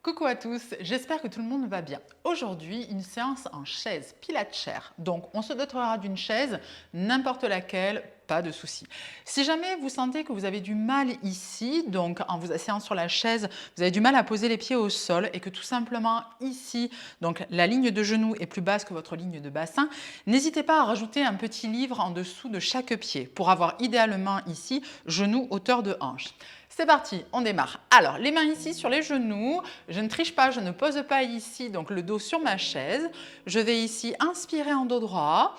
Coucou à tous, j'espère que tout le monde va bien. Aujourd'hui, une séance en chaise pilates chair. Donc, on se dotera d'une chaise, n'importe laquelle, pas de souci. Si jamais vous sentez que vous avez du mal ici, donc en vous asseyant sur la chaise, vous avez du mal à poser les pieds au sol et que tout simplement ici, donc la ligne de genou est plus basse que votre ligne de bassin, n'hésitez pas à rajouter un petit livre en dessous de chaque pied pour avoir idéalement ici genou hauteur de hanche. C'est parti, on démarre. Alors, les mains ici sur les genoux, je ne triche pas, je ne pose pas ici, donc le dos sur ma chaise. Je vais ici inspirer en dos droit,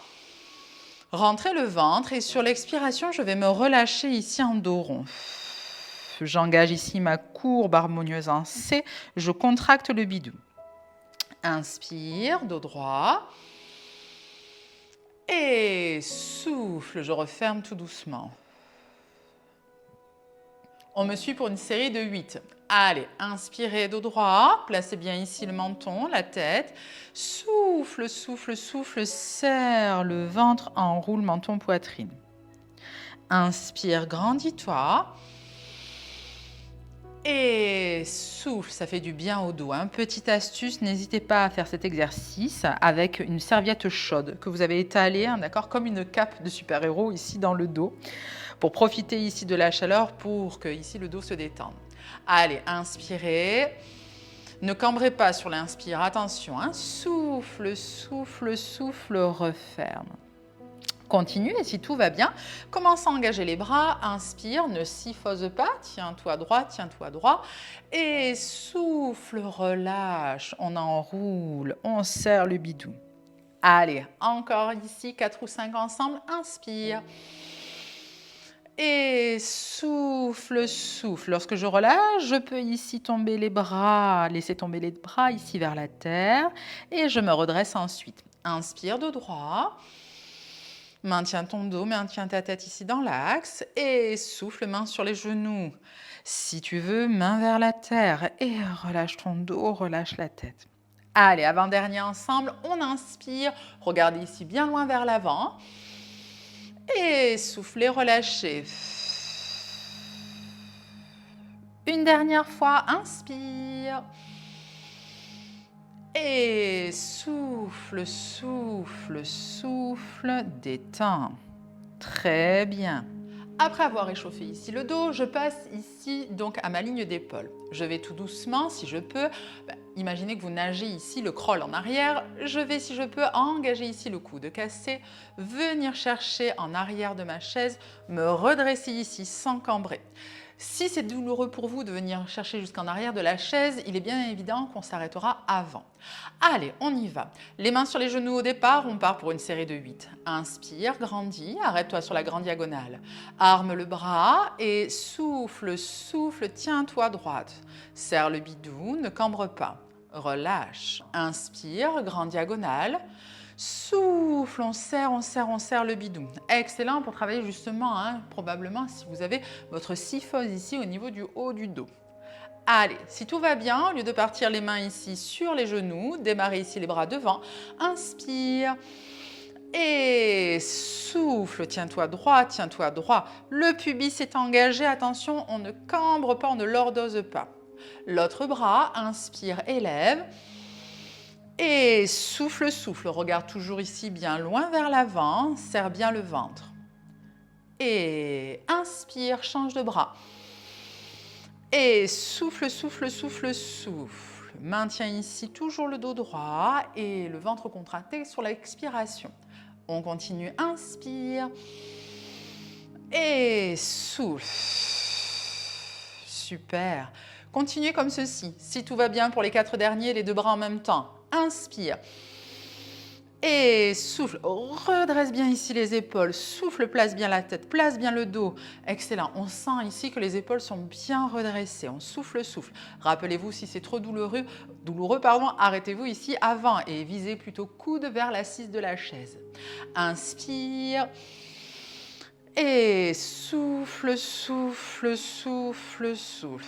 rentrer le ventre et sur l'expiration, je vais me relâcher ici en dos rond. J'engage ici ma courbe harmonieuse en C, je contracte le bidou. Inspire, dos droit. Et souffle, je referme tout doucement. On me suit pour une série de 8. Allez, inspirez dos droit, placez bien ici le menton, la tête. Souffle, souffle, souffle, serre le ventre, enroule menton, poitrine. Inspire, grandis-toi. Et souffle, ça fait du bien au dos. Petite astuce, n'hésitez pas à faire cet exercice avec une serviette chaude que vous avez étalée, d'accord, comme une cape de super-héros ici dans le dos, pour profiter ici de la chaleur pour que ici le dos se détende. Allez, inspirez. Ne cambrez pas sur l'inspire, attention. Souffle, souffle, souffle, referme. Continue et si tout va bien, commence à engager les bras, inspire, ne syphose pas, tiens-toi droit et souffle, relâche, on enroule, on serre le bidou. Allez, encore ici, 4 ou 5 ensemble, inspire. Et souffle, souffle. Lorsque je relâche, je peux ici tomber les bras, laisser tomber les bras ici vers la terre et je me redresse ensuite. Inspire dos droit. Maintiens ton dos, maintiens ta tête ici dans l'axe et souffle, main sur les genoux. Si tu veux, main vers la terre et relâche ton dos, relâche la tête. Allez, avant-dernier ensemble, on inspire. Regardez ici bien loin vers l'avant. Et soufflez, relâchez. Une dernière fois, inspire. Et souffle, souffle, souffle, détends. Très bien. Après avoir échauffé ici le dos, je passe ici donc à ma ligne d'épaule. Je vais tout doucement, si je peux, imaginez que vous nagez ici le crawl en arrière. Je vais, si je peux, engager ici le coude cassé, venir chercher en arrière de ma chaise, me redresser ici sans cambrer. Si c'est douloureux pour vous de venir chercher jusqu'en arrière de la chaise, il est bien évident qu'on s'arrêtera avant. Allez, on y va. Les mains sur les genoux au départ, on part pour une série de 8. Inspire, grandis, arrête-toi sur la grande diagonale. Arme le bras et souffle, souffle, tiens-toi droite. Serre le bidou, ne cambre pas. Relâche. Inspire, grande diagonale. Souffle, on serre, on serre, on serre le bidou. Excellent pour travailler justement, probablement si vous avez votre syphose ici au niveau du haut du dos. Allez, si tout va bien, au lieu de partir les mains ici sur les genoux, démarrez ici les bras devant. Inspire et souffle, tiens-toi droit, tiens-toi droit. Le pubis est engagé, attention, on ne cambre pas, on ne lordose pas. L'autre bras, inspire, élève. Et souffle, souffle, regarde toujours ici bien loin vers l'avant, serre bien le ventre. Et inspire, change de bras. Et souffle, souffle, souffle, souffle. Maintiens ici toujours le dos droit et le ventre contracté sur l'expiration. On continue, inspire. Et souffle. Super. Continuez comme ceci. Si tout va bien pour les 4 derniers, les 2 bras en même temps. Inspire. Et souffle. Redresse bien ici les épaules. Souffle, place bien la tête, place bien le dos. Excellent. On sent ici que les épaules sont bien redressées. On souffle, souffle. Rappelez-vous, si c'est trop douloureux, arrêtez-vous ici avant et visez plutôt coude vers l'assise de la chaise. Inspire. Et souffle, souffle, souffle, souffle.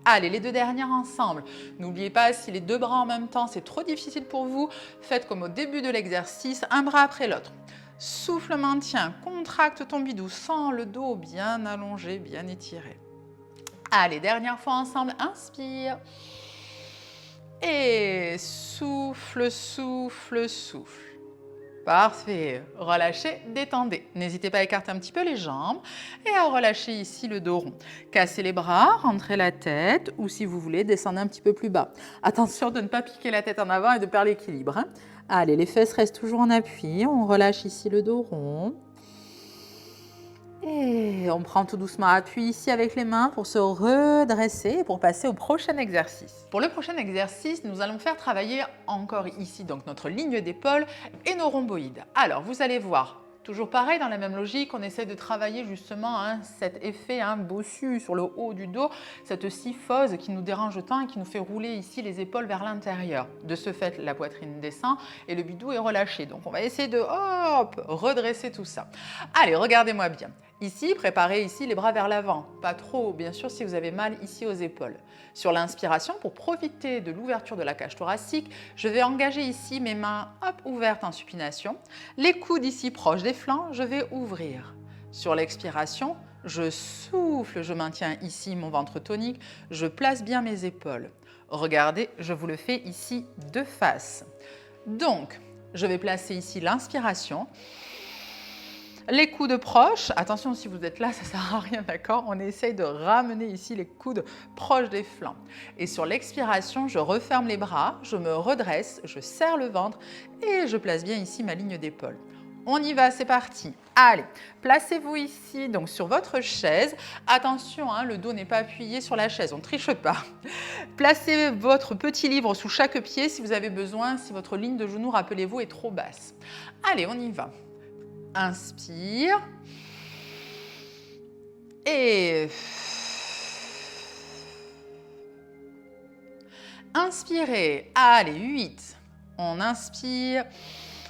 Allez, les 2 dernières ensemble. N'oubliez pas, si les 2 bras en même temps, c'est trop difficile pour vous, faites comme au début de l'exercice, un bras après l'autre. Souffle, maintien, contracte ton bidou, sens le dos bien allongé, bien étiré. Allez, dernière fois ensemble, inspire. Et souffle, souffle, souffle. Parfait. Relâchez, détendez. N'hésitez pas à écarter un petit peu les jambes et à relâcher ici le dos rond. Cassez les bras, rentrez la tête ou si vous voulez, descendez un petit peu plus bas. Attention de ne pas piquer la tête en avant et de perdre l'équilibre. Hein. Allez, les fesses restent toujours en appui. On relâche ici le dos rond. Et on prend tout doucement appui ici avec les mains pour se redresser et pour passer au prochain exercice. Pour le prochain exercice, nous allons faire travailler encore ici donc notre ligne d'épaule et nos rhomboïdes. Alors, vous allez voir, toujours pareil, dans la même logique, on essaie de travailler justement cet effet bossu sur le haut du dos, cette syphose qui nous dérange tant et qui nous fait rouler ici les épaules vers l'intérieur. De ce fait, la poitrine descend et le bidou est relâché. Donc, on va essayer de redresser tout ça. Allez, regardez-moi bien. Ici, préparez ici les bras vers l'avant. Pas trop, bien sûr, si vous avez mal ici aux épaules. Sur l'inspiration, pour profiter de l'ouverture de la cage thoracique, je vais engager ici mes mains ouvertes en supination. Les coudes ici proches des flancs, je vais ouvrir. Sur l'expiration, je souffle, je maintiens ici mon ventre tonique, je place bien mes épaules. Regardez, je vous le fais ici de face. Donc, je vais placer ici l'inspiration. Les coudes proches, attention si vous êtes là, ça ne sert à rien, d'accord? On essaye de ramener ici les coudes proches des flancs. Et sur l'expiration, je referme les bras, je me redresse, je serre le ventre et je place bien ici ma ligne d'épaule. On y va, c'est parti. Allez, placez-vous ici donc sur votre chaise. Attention, le dos n'est pas appuyé sur la chaise, on ne triche pas. Placez votre petit livre sous chaque pied si vous avez besoin, si votre ligne de genou, rappelez-vous, est trop basse. Allez, on y va. Inspire et inspirez. Allez, 8. On inspire,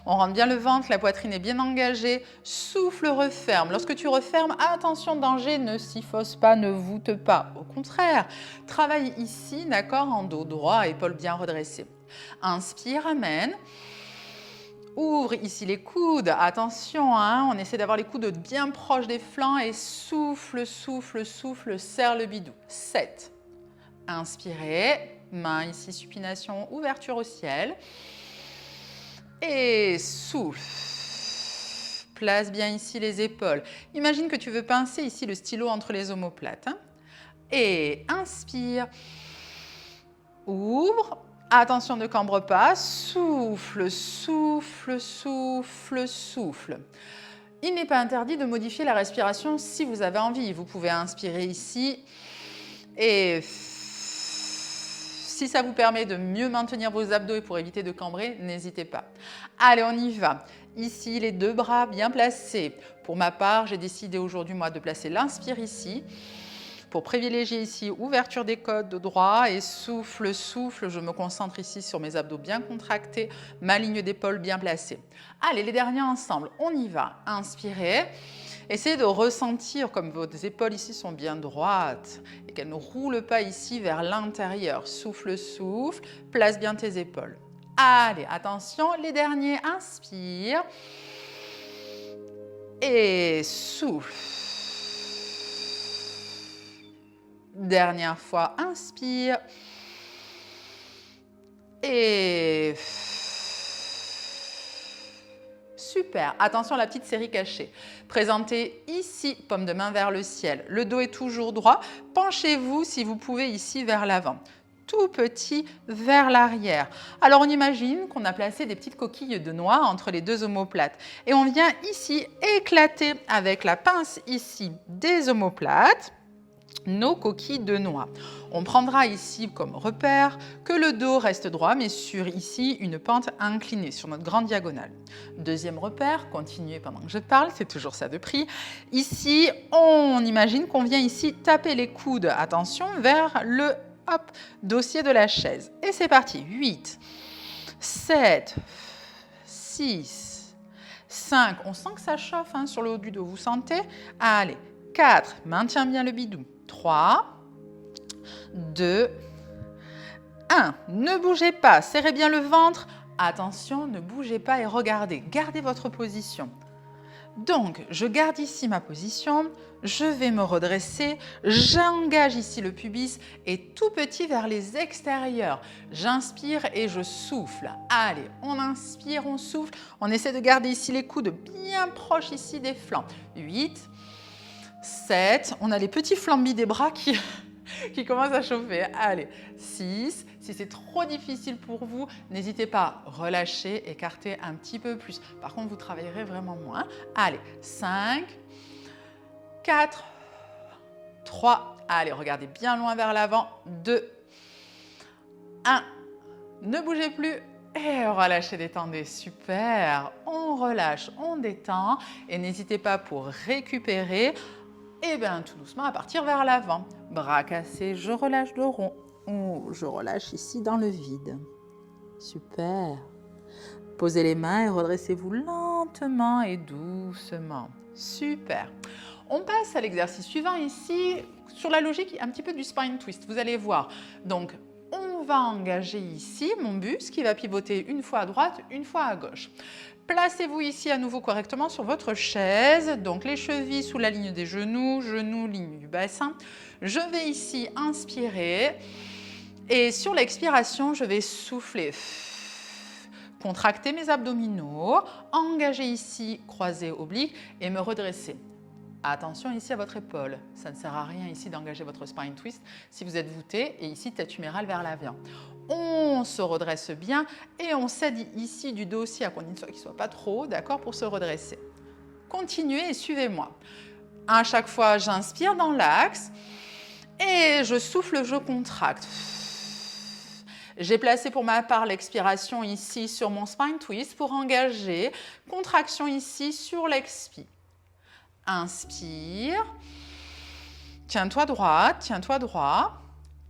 on rentre bien le ventre, la poitrine est bien engagée. Souffle, referme. Lorsque tu refermes, attention, danger, ne syphose pas, ne voûte pas. Au contraire, travaille ici, d'accord, en dos droit, épaules bien redressées. Inspire, amène. Ouvre ici les coudes, attention, on essaie d'avoir les coudes bien proches des flancs et souffle, souffle, souffle, serre le bidou. 7. Inspirez, main ici, supination, ouverture au ciel. Et souffle. Place bien ici les épaules. Imagine que tu veux pincer ici le stylo entre les omoplates. Et inspire, ouvre. Attention, ne cambre pas, souffle, souffle, souffle, souffle. Il n'est pas interdit de modifier la respiration si vous avez envie. Vous pouvez inspirer ici et si ça vous permet de mieux maintenir vos abdos et pour éviter de cambrer, n'hésitez pas. Allez, on y va. Ici, les deux bras bien placés. Pour ma part, j'ai décidé aujourd'hui, moi, de placer l'inspire ici. Pour privilégier ici, ouverture des côtes de droit et souffle, souffle. Je me concentre ici sur mes abdos bien contractés, ma ligne d'épaule bien placée. Allez, les derniers ensemble, on y va. Inspirez. Essayez de ressentir comme vos épaules ici sont bien droites et qu'elles ne roulent pas ici vers l'intérieur. Souffle, souffle. Place bien tes épaules. Allez, attention, les derniers, inspire. Et souffle. Dernière fois, inspire. Et super. Attention à la petite série cachée. Présentez ici, paume de main vers le ciel. Le dos est toujours droit. Penchez-vous si vous pouvez ici vers l'avant. Tout petit vers l'arrière. Alors on imagine qu'on a placé des petites coquilles de noix entre les deux omoplates. Et on vient ici éclater avec la pince ici des omoplates nos coquilles de noix. On prendra ici comme repère que le dos reste droit, mais sur ici une pente inclinée sur notre grande diagonale. Deuxième repère, continuez pendant que je parle, c'est toujours ça de prix. Ici, on imagine qu'on vient ici taper les coudes, attention, vers le dossier de la chaise. Et c'est parti, 8, 7, 6, 5, on sent que ça chauffe sur le haut du dos, vous sentez? Allez, 4, maintiens bien le bidou. 3, 2, 1. Ne bougez pas, serrez bien le ventre. Attention, ne bougez pas et regardez. Gardez votre position. Donc, je garde ici ma position. je vais me redresser, j'engage ici le pubis et tout petit vers les extérieurs. J'inspire et je souffle. Allez, on inspire, on souffle. On essaie de garder ici les coudes bien proches ici des flancs. 8, 7, on a les petits flambis des bras qui commencent à chauffer. Allez, 6, si c'est trop difficile pour vous, n'hésitez pas, relâchez, écartez un petit peu plus. Par contre, vous travaillerez vraiment moins. Allez, 5, 4, 3, allez, regardez bien loin vers l'avant, 2, 1, ne bougez plus et relâchez, détendez, super, on relâche, on détend et n'hésitez pas pour récupérer, et bien tout doucement à partir vers l'avant, bras cassés, je relâche le rond, ou je relâche ici dans le vide, super, posez les mains et redressez-vous lentement et doucement, super. On passe à l'exercice suivant ici, sur la logique un petit peu du spine twist, vous allez voir. Donc, on va engager ici mon buste qui va pivoter une fois à droite, une fois à gauche. Placez-vous ici à nouveau correctement sur votre chaise, donc les chevilles sous la ligne des genoux, genoux, ligne du bassin. Je vais ici inspirer et sur l'expiration, je vais souffler. Contracter mes abdominaux, engager ici, croiser oblique et me redresser. Attention ici à votre épaule, ça ne sert à rien ici d'engager votre spine twist si vous êtes voûté et ici tête humérale vers l'avant. On se redresse bien et on cède ici du dos aussi à condition qu'il ne soit pas trop haut, d'accord, pour se redresser. Continuez et suivez-moi. À chaque fois, j'inspire dans l'axe et je souffle, je contracte. J'ai placé pour ma part l'expiration ici sur mon spine twist pour engager. Contraction ici sur l'expi. Inspire, tiens-toi droit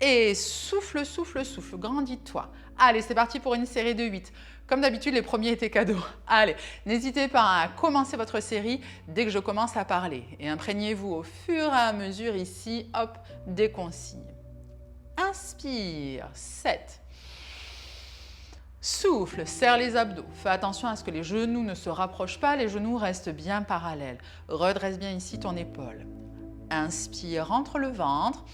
et souffle, souffle, souffle, grandis-toi. Allez, c'est parti pour une série de 8. Comme d'habitude, les premiers étaient cadeaux. Allez, n'hésitez pas à commencer votre série dès que je commence à parler et imprégnez-vous au fur et à mesure ici, hop, des consignes. Inspire, 7. Souffle, serre les abdos. Fais attention à ce que les genoux ne se rapprochent pas, les genoux restent bien parallèles. Redresse bien ici ton épaule. Inspire, rentre le ventre.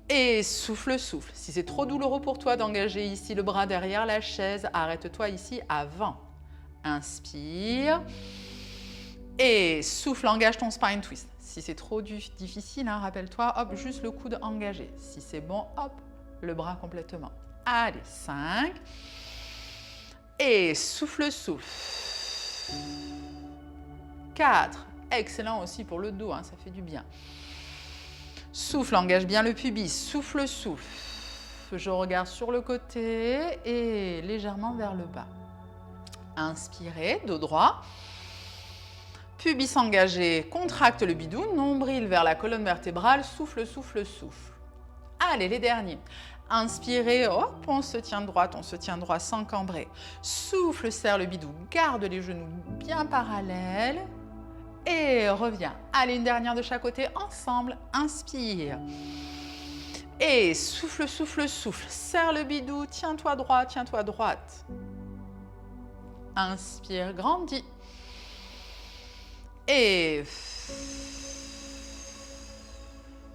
Et souffle, souffle. Si c'est trop douloureux pour toi d'engager ici le bras derrière la chaise, arrête-toi ici avant. Inspire. Et souffle, engage ton spine twist. Si c'est trop difficile, hein, rappelle-toi, hop, juste le coude engagé. Si c'est bon, hop, le bras complètement. Allez, 5. Et souffle, souffle. 4. Excellent aussi pour le dos, hein, ça fait du bien. Souffle, engage bien le pubis. Souffle, souffle. Je regarde sur le côté et légèrement vers le bas. Inspirez, dos droit. Pubis engagé, contracte le bidou, nombril vers la colonne vertébrale. Souffle, souffle, souffle. Allez, les derniers. Inspirez, hop, on se tient droit sans cambrer. Souffle, serre le bidou, garde les genoux bien parallèles et reviens. Allez, une dernière de chaque côté, ensemble. Inspire. Et souffle, souffle, souffle. Serre le bidou, tiens-toi droite. Inspire, grandis. Et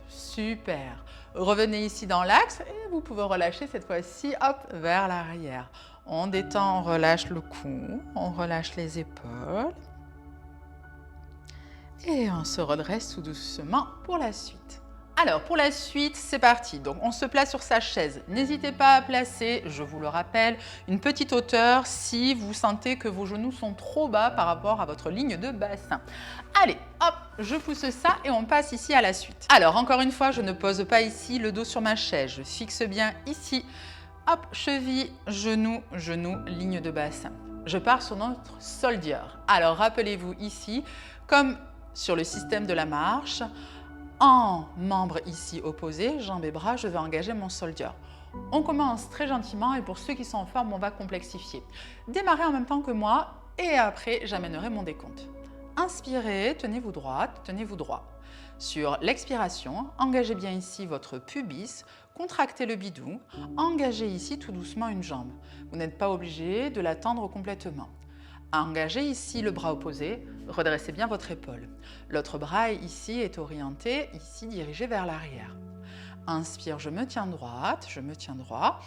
super. Revenez ici dans l'axe et vous pouvez relâcher cette fois-ci, hop, vers l'arrière. On détend, on relâche le cou, on relâche les épaules. Et on se redresse tout doucement pour la suite. Alors, pour la suite, c'est parti. Donc, on se place sur sa chaise. N'hésitez pas à placer, je vous le rappelle, une petite hauteur si vous sentez que vos genoux sont trop bas par rapport à votre ligne de bassin. Allez, hop, je pousse ça et on passe ici à la suite. Alors, encore une fois, je ne pose pas ici le dos sur ma chaise. Je fixe bien ici. Hop, cheville, genou, genou, ligne de bassin. Je pars sur notre soldier. Alors, rappelez-vous ici, comme sur le système de la marche, en membre ici opposé, jambes et bras, je vais engager mon soldier. On commence très gentiment et pour ceux qui sont en forme, on va complexifier. Démarrez en même temps que moi et après, j'amènerai mon décompte. Inspirez, tenez-vous droit. Sur l'expiration, engagez bien ici votre pubis, contractez le bidou, engagez ici tout doucement une jambe. Vous n'êtes pas obligé de la tendre complètement. Engagez ici le bras opposé, redressez bien votre épaule. L'autre bras ici est orienté, ici dirigé vers l'arrière. Inspire, je me tiens droite, je me tiens droit.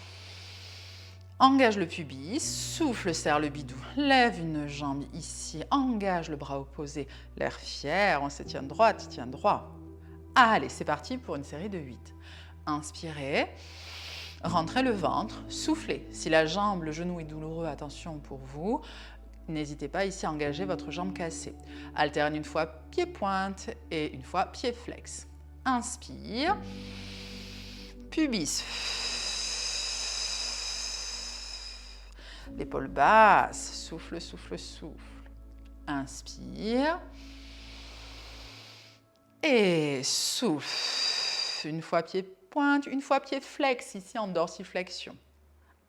Engage le pubis, souffle, serre le bidou, lève une jambe ici, engage le bras opposé, l'air fier, on se tient droite, tient droit. Allez, c'est parti pour une série de 8. Inspirez, rentrez le ventre, soufflez. Si la jambe, le genou est douloureux, attention pour vous. N'hésitez pas ici à engager votre jambe cassée. Alterne une fois pied pointe et une fois pied flex. Inspire, pubis. L'épaule basse, souffle, souffle, souffle. Inspire. Et souffle. Une fois pied pointe, une fois pied flex, ici en dorsiflexion.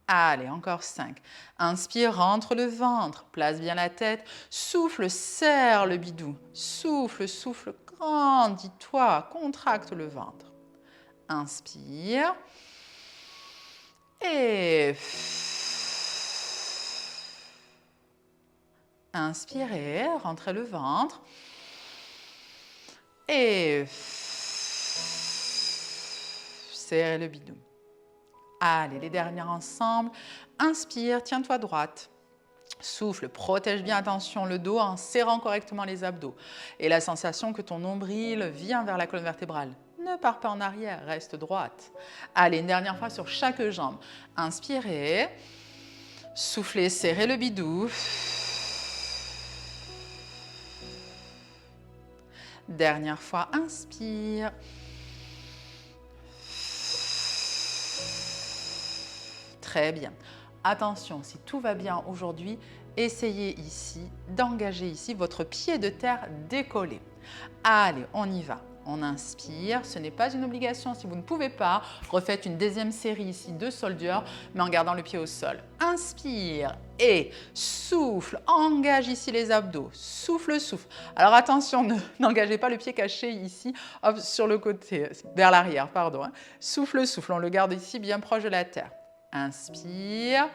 Allez, encore 5. Inspire, rentre le ventre, place bien la tête. Souffle, serre le bidou. Souffle, souffle, grandis-toi, contracte le ventre. Inspire. Et inspirez, rentrez le ventre. Et serrez le bidou. Allez, les dernières ensemble. Inspire, tiens-toi droite. Souffle, protège bien, attention, le dos en serrant correctement les abdos. Et la sensation que ton nombril vient vers la colonne vertébrale. Ne pars pas en arrière, reste droite. Allez, une dernière fois sur chaque jambe. Inspirez. Soufflez, serrez le bidou. Dernière fois, inspire. Très bien. Attention, si tout va bien aujourd'hui, essayez ici d'engager ici votre pied de terre décollé. Allez, on y va. On inspire, ce n'est pas une obligation. Si vous ne pouvez pas, refaites une deuxième série ici de soldier, mais en gardant le pied au sol. Inspire et souffle, engage ici les abdos. Souffle, souffle. Alors attention, n'engagez pas le pied caché ici, hop, sur le côté, vers l'arrière, pardon. Souffle, souffle, on le garde ici bien proche de la terre. Inspire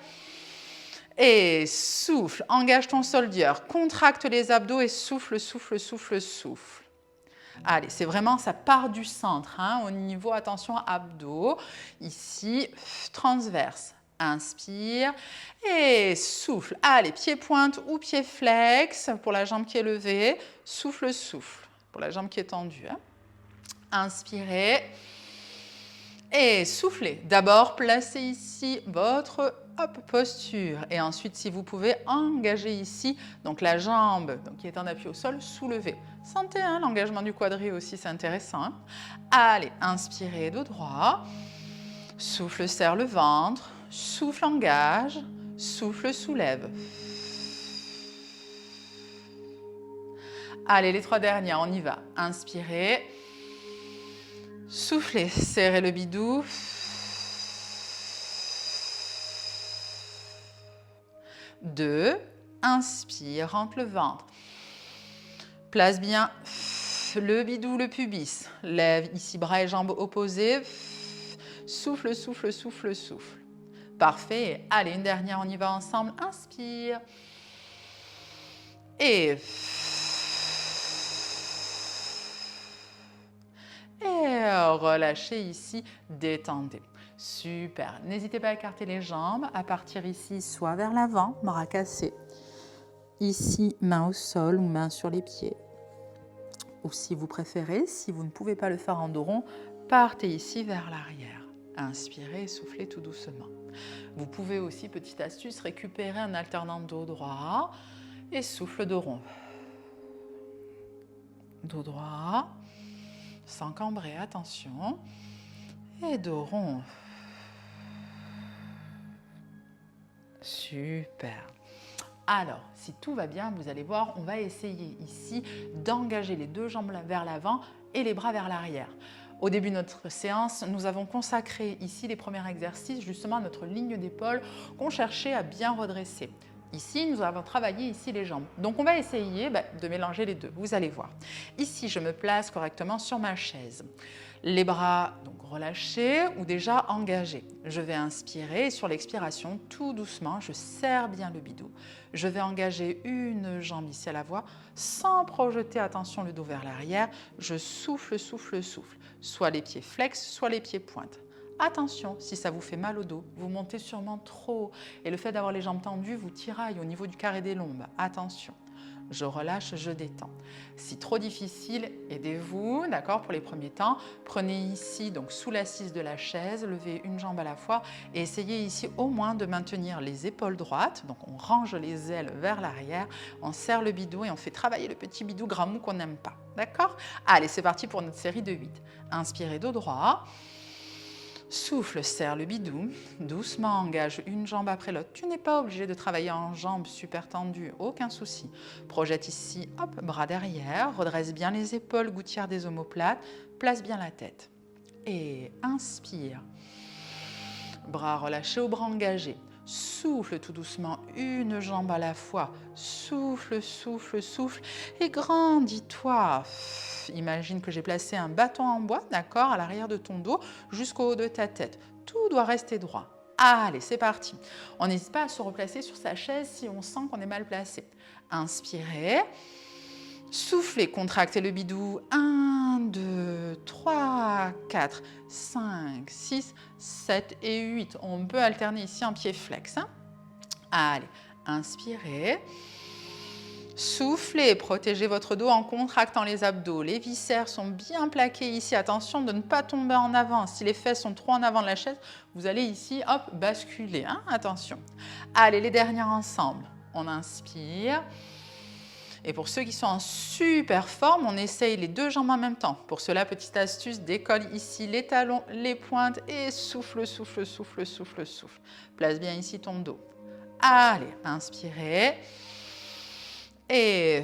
et souffle, engage ton soldier, contracte les abdos et souffle, souffle, souffle, souffle. Allez, c'est vraiment, ça part du centre, hein, au niveau, attention, abdos, ici, transverse. Inspire et souffle. Allez, pied pointe ou pied flex pour la jambe qui est levée. Souffle, souffle pour la jambe qui est tendue. Hein. Inspirez. Et soufflez. D'abord, placez ici votre posture. Et ensuite, si vous pouvez, engager ici donc la jambe qui est en appui au sol, soulevez. Sentez hein, l'engagement du quadri aussi, c'est intéressant. Hein. Allez, inspirez de droit. Souffle, serre le ventre. Souffle, engage. Souffle, soulève. Allez, les 3 dernières, on y va. Inspirez. Soufflez, serrez le bidou. Deux, inspire, rentre le ventre. Place bien le bidou, le pubis. Lève ici bras et jambes opposés. Souffle, souffle, souffle, souffle. Parfait. Allez, une dernière, on y va ensemble. Inspire. Et relâchez ici, détendez. Super. N'hésitez pas à écarter les jambes, à partir ici, soit vers l'avant, bras cassés. Ici, main au sol ou main sur les pieds. Ou si vous préférez, si vous ne pouvez pas le faire en dos rond, partez ici vers l'arrière. Inspirez et soufflez tout doucement. Vous pouvez aussi, petite astuce, récupérer en alternant dos droit et souffle dos rond. Dos droit. Sans cambrer, attention. Et dos rond. Super. Alors, si tout va bien, vous allez voir, on va essayer ici d'engager les 2 jambes vers l'avant et les bras vers l'arrière. Au début de notre séance, nous avons consacré ici les premiers exercices justement à notre ligne d'épaule qu'on cherchait à bien redresser. Ici, nous avons travaillé ici les jambes. Donc, on va essayer de mélanger les deux. Vous allez voir. Ici, je me place correctement sur ma chaise. Les bras donc relâchés ou déjà engagés. Je vais inspirer et sur l'expiration, tout doucement, je serre bien le bidou. Je vais engager une jambe ici à la voix sans projeter, attention, le dos vers l'arrière. Je souffle, souffle, souffle. Soit les pieds flex, soit les pieds pointent. Attention, si ça vous fait mal au dos, vous montez sûrement trop et le fait d'avoir les jambes tendues vous tiraille au niveau du carré des lombes. Attention, je relâche, je détends. Si trop difficile, aidez-vous, d'accord, pour les premiers temps. Prenez ici, donc sous l'assise de la chaise, levez une jambe à la fois et essayez ici au moins de maintenir les épaules droites. Donc on range les ailes vers l'arrière, on serre le bidou et on fait travailler le petit bidou gras mou qu'on n'aime pas, d'accord? Allez, c'est parti pour notre série de 8. Inspirez dos droit. Souffle, serre le bidou, doucement engage une jambe après l'autre. Tu n'es pas obligé de travailler en jambes super tendues, aucun souci. Projette ici, hop, bras derrière, redresse bien les épaules, gouttière des omoplates, place bien la tête. Et inspire, bras relâchés, au bras engagés. Souffle tout doucement, une jambe à la fois. Souffle, souffle, souffle et grandis-toi. Imagine que j'ai placé un bâton en bois, d'accord, à l'arrière de ton dos jusqu'au haut de ta tête. Tout doit rester droit. Allez, c'est parti. On n'hésite pas à se replacer sur sa chaise si on sent qu'on est mal placé. Inspirez. Soufflez, contractez le bidou. 1, 2, 3, 4, 5, 6, 7 et 8. On peut alterner ici en pied flex. Allez, inspirez. Soufflez, protégez votre dos en contractant les abdos. Les viscères sont bien plaqués ici. Attention de ne pas tomber en avant. Si les fesses sont trop en avant de la chaise, vous allez ici, hop, basculer. Attention. Allez, les dernières ensemble. On inspire. Et pour ceux qui sont en super forme, on essaye les deux jambes en même temps. Pour cela, petite astuce, décolle ici les talons, les pointes et souffle, souffle, souffle, souffle, souffle. Place bien ici ton dos. Allez, inspirez. Et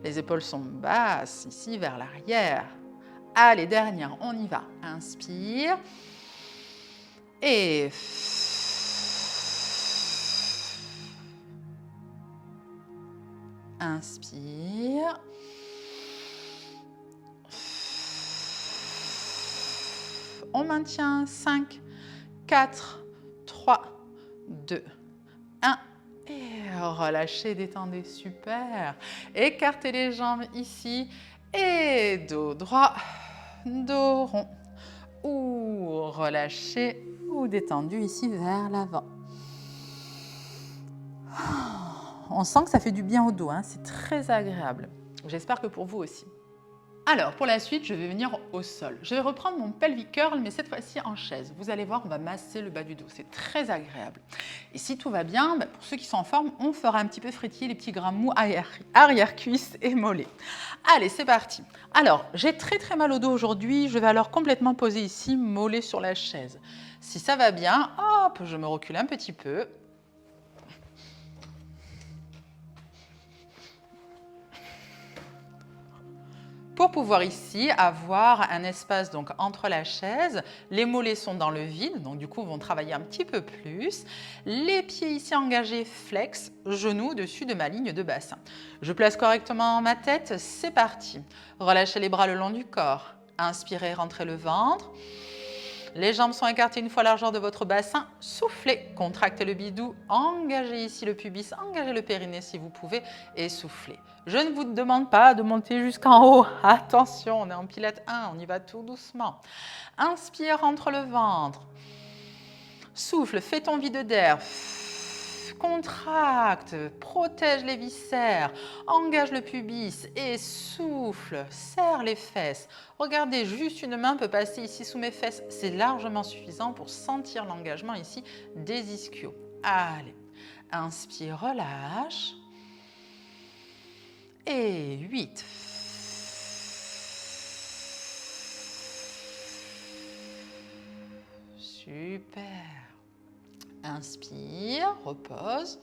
les épaules sont basses, ici vers l'arrière. Allez, dernière, on y va. Inspire. Et inspire. On maintient 5, 4, 3, 2, 1. Et relâchez, détendez, super. Écartez les jambes ici. Et dos droit, dos rond. Ou relâchez ou détendu ici vers l'avant. On sent que ça fait du bien au dos, c'est très agréable. J'espère que pour vous aussi. Alors, pour la suite, je vais venir au sol. Je vais reprendre mon pelvic curl, mais cette fois-ci en chaise. Vous allez voir, on va masser le bas du dos. C'est très agréable. Et si tout va bien, pour ceux qui sont en forme, on fera un petit peu frétiller les petits gras mous arrière-cuisses et mollets. Allez, c'est parti. Alors, j'ai très très mal au dos aujourd'hui. Je vais alors complètement poser ici, mollet sur la chaise. Si ça va bien, hop, je me recule un petit peu. Pour pouvoir ici avoir un espace donc entre la chaise, les mollets sont dans le vide, donc du coup vont travailler un petit peu plus. Les pieds ici engagés, flex, genoux au-dessus de ma ligne de bassin. Je place correctement ma tête, c'est parti. Relâchez les bras le long du corps. Inspirez, rentrez le ventre. Les jambes sont écartées une fois la largeur de votre bassin. Soufflez, contractez le bidou, engagez ici le pubis, engagez le périnée si vous pouvez et soufflez. Je ne vous demande pas de monter jusqu'en haut. Attention, on est en pilates 1, on y va tout doucement. Inspire, rentre le ventre. Souffle, fais ton vide d'air. Contracte, protège les viscères, engage le pubis et souffle, serre les fesses. Regardez, juste une main peut passer ici sous mes fesses. C'est largement suffisant pour sentir l'engagement ici des ischios. Allez, inspire, relâche. Et 8. Super. Inspire, repose.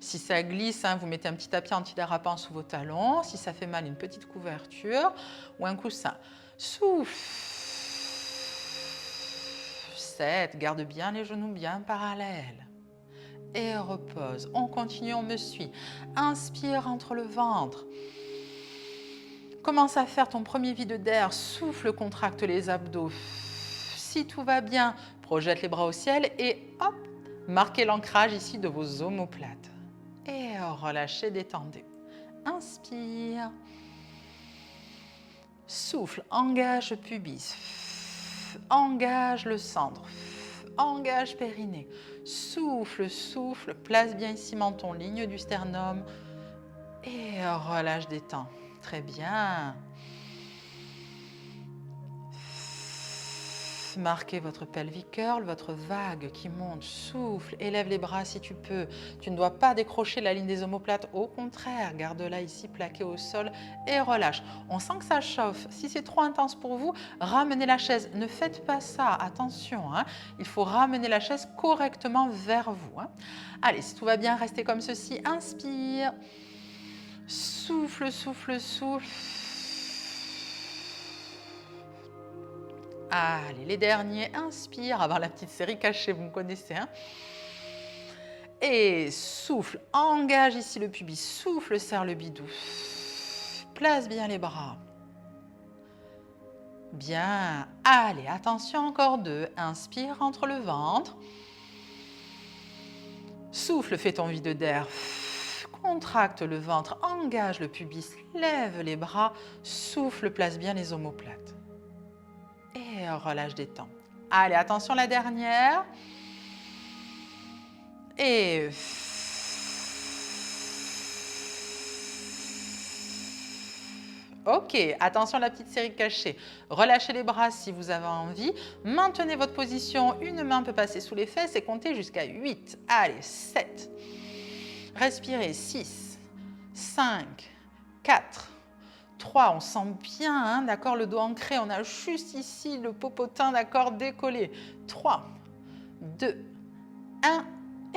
Si ça glisse, vous mettez un petit tapis antidérapant sous vos talons. Si ça fait mal, une petite couverture ou un coussin. Souffle. 7. Garde bien les genoux bien parallèles. Et repose. On continue, on me suit. Inspire entre le ventre. Commence à faire ton premier vide d'air. Souffle, contracte les abdos. Si tout va bien, projette les bras au ciel et hop, marquez l'ancrage ici de vos omoplates. Et relâchez, détendez. Inspire. Souffle, engage pubis. Engage le centre. Engage périnée. Souffle, souffle. Place bien ici menton, ligne du sternum. Et relâche, détends. Très bien. Marquez votre pelvic curl, votre vague qui monte, souffle, élève les bras si tu peux. Tu ne dois pas décrocher la ligne des omoplates, au contraire, garde-la ici plaquée au sol et relâche. On sent que ça chauffe. Si c'est trop intense pour vous, ramenez la chaise. Ne faites pas ça, attention, hein. Il faut ramener la chaise correctement vers vous. Hein. Allez, si tout va bien, restez comme ceci. Inspire, souffle, souffle, souffle. Allez, les derniers, inspire, avant la petite série cachée, vous me connaissez. Hein. Et souffle, engage ici le pubis, souffle, serre le bidou. Place bien les bras. Bien, allez, attention, encore 2. Inspire entre le ventre. Souffle, fais ton vide d'air. Contracte le ventre, engage le pubis, lève les bras, souffle, place bien les omoplates. Et relâche, détends. Allez, attention, la dernière. Et ok, attention à la petite série cachée. Relâchez les bras si vous avez envie. Maintenez votre position. Une main peut passer sous les fesses et comptez jusqu'à 8. Allez, 7. Respirez. 6, 5, 4, 3, on sent bien, hein, d'accord, le dos ancré, on a juste ici le popotin, d'accord, décollé. 3, 2, 1,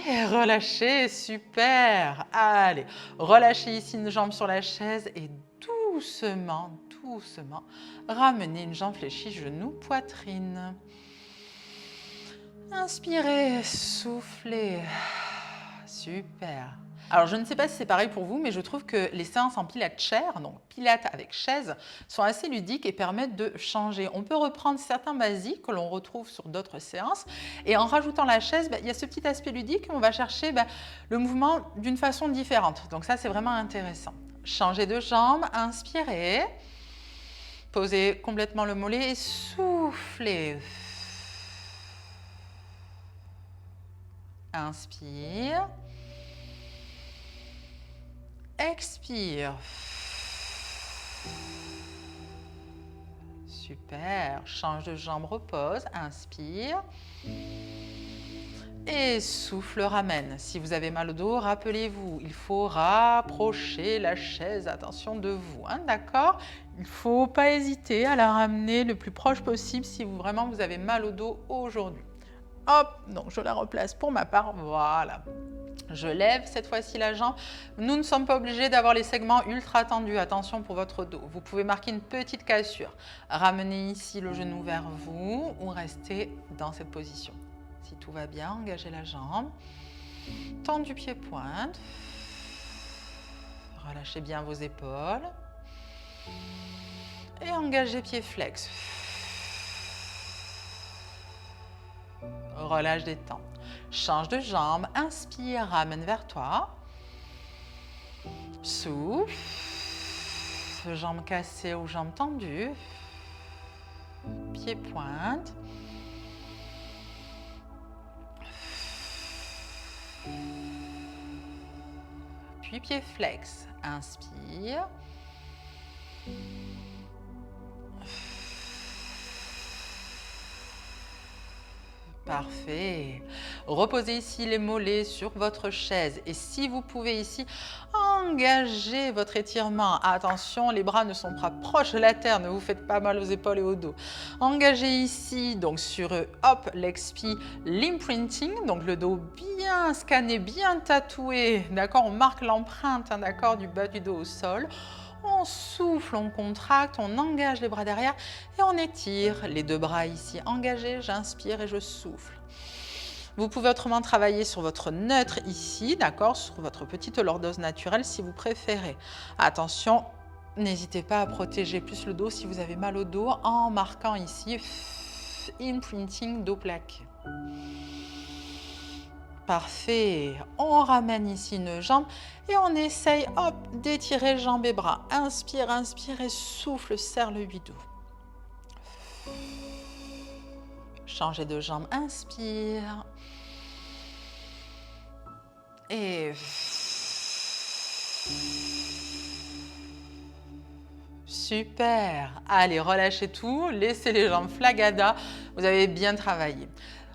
et relâchez, super. Allez, relâchez ici une jambe sur la chaise et doucement, doucement, ramenez une jambe fléchie, genou, poitrine. Inspirez, soufflez, super. Alors, je ne sais pas si c'est pareil pour vous, mais je trouve que les séances en pilates chair, donc pilates avec chaise, sont assez ludiques et permettent de changer. On peut reprendre certains basiques que l'on retrouve sur d'autres séances et en rajoutant la chaise, il y a ce petit aspect ludique où on va chercher le mouvement d'une façon différente. Donc ça, c'est vraiment intéressant. Changez de jambe, inspirez, posez complètement le mollet et soufflez. Inspire. Expire. Super. Change de jambe, repose. Inspire. Et souffle, ramène. Si vous avez mal au dos, rappelez-vous, il faut rapprocher la chaise, attention, de vous. Hein, d'accord? Il ne faut pas hésiter à la ramener le plus proche possible si vraiment vous avez mal au dos aujourd'hui. Hop, donc je la replace pour ma part. Voilà. Je lève cette fois-ci la jambe. Nous ne sommes pas obligés d'avoir les segments ultra tendus. Attention pour votre dos. Vous pouvez marquer une petite cassure. Ramenez ici le genou vers vous ou restez dans cette position. Si tout va bien, engagez la jambe. Tendu pied-pointe. Relâchez bien vos épaules. Et engagez pied flex. Relâche, détends. Change de jambe, inspire, ramène vers toi. Souffle. Jambes cassées ou jambes tendues. Pied pointe. Puis pied flex. Inspire. Parfait. Reposez ici les mollets sur votre chaise et si vous pouvez ici, engagez votre étirement. Attention, les bras ne sont pas proches de la terre, ne vous faites pas mal aux épaules et au dos. Engagez ici, donc sur hop, l'expi, l'imprinting, donc le dos bien scanné, bien tatoué, d'accord, on marque l'empreinte, hein, d'accord, du bas du dos au sol. On souffle, on contracte, on engage les bras derrière et on étire. Les deux bras ici engagés, j'inspire et je souffle. Vous pouvez autrement travailler sur votre neutre ici, d'accord, sur votre petite lordose naturelle si vous préférez. Attention, n'hésitez pas à protéger plus le dos si vous avez mal au dos en marquant ici imprinting dos plaqué. Parfait. On ramène ici une jambe et on essaye d'étirer jambes et bras. Inspire, inspire et souffle, serre le huit dos. Changez de jambe, inspire. Et super. Allez, relâchez tout, laissez les jambes flagada. Vous avez bien travaillé.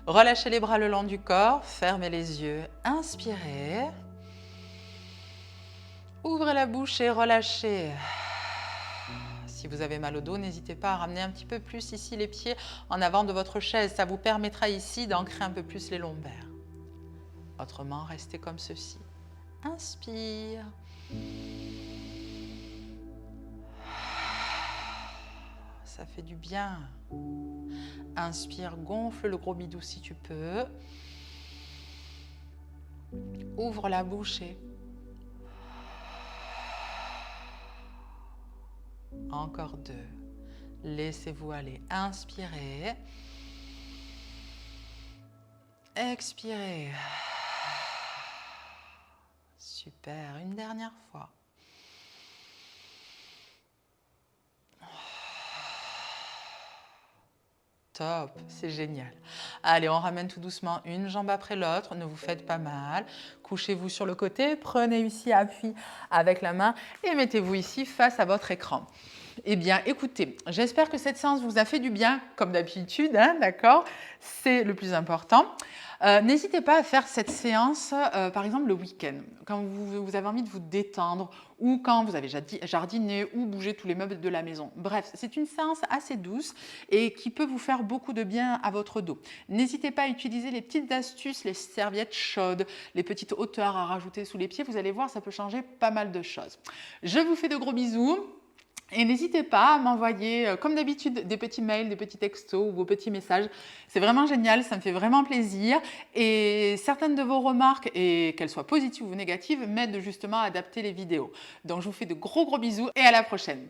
Relâchez les bras le long du corps, fermez les yeux, inspirez. Ouvrez la bouche et relâchez. Si vous avez mal au dos, n'hésitez pas à ramener un petit peu plus ici les pieds en avant de votre chaise. Ça vous permettra ici d'ancrer un peu plus les lombaires. Autrement, restez comme ceci. Inspire. Ça fait du bien. Inspire, gonfle le gros bidou si tu peux. Ouvre la bouche et... Encore deux. Laissez-vous aller. Inspirez. Expirez. Super. Une dernière fois. Top, c'est génial. Allez, on ramène tout doucement une jambe après l'autre, ne vous faites pas mal. Couchez-vous sur le côté, prenez ici appui avec la main et mettez-vous ici face à votre écran. Eh bien, écoutez, j'espère que cette séance vous a fait du bien, comme d'habitude, hein, d'accord? C'est le plus important. N'hésitez pas à faire cette séance, par exemple, le week-end, quand vous avez envie de vous détendre ou quand vous avez jardiné ou bougé tous les meubles de la maison. Bref, c'est une séance assez douce et qui peut vous faire beaucoup de bien à votre dos. N'hésitez pas à utiliser les petites astuces, les serviettes chaudes, les petites hauteurs à rajouter sous les pieds. Vous allez voir, ça peut changer pas mal de choses. Je vous fais de gros bisous. Et n'hésitez pas à m'envoyer, comme d'habitude, des petits mails, des petits textos ou vos petits messages. C'est vraiment génial, ça me fait vraiment plaisir. Et certaines de vos remarques, et qu'elles soient positives ou négatives, m'aident justement à adapter les vidéos. Donc je vous fais de gros bisous et à la prochaine.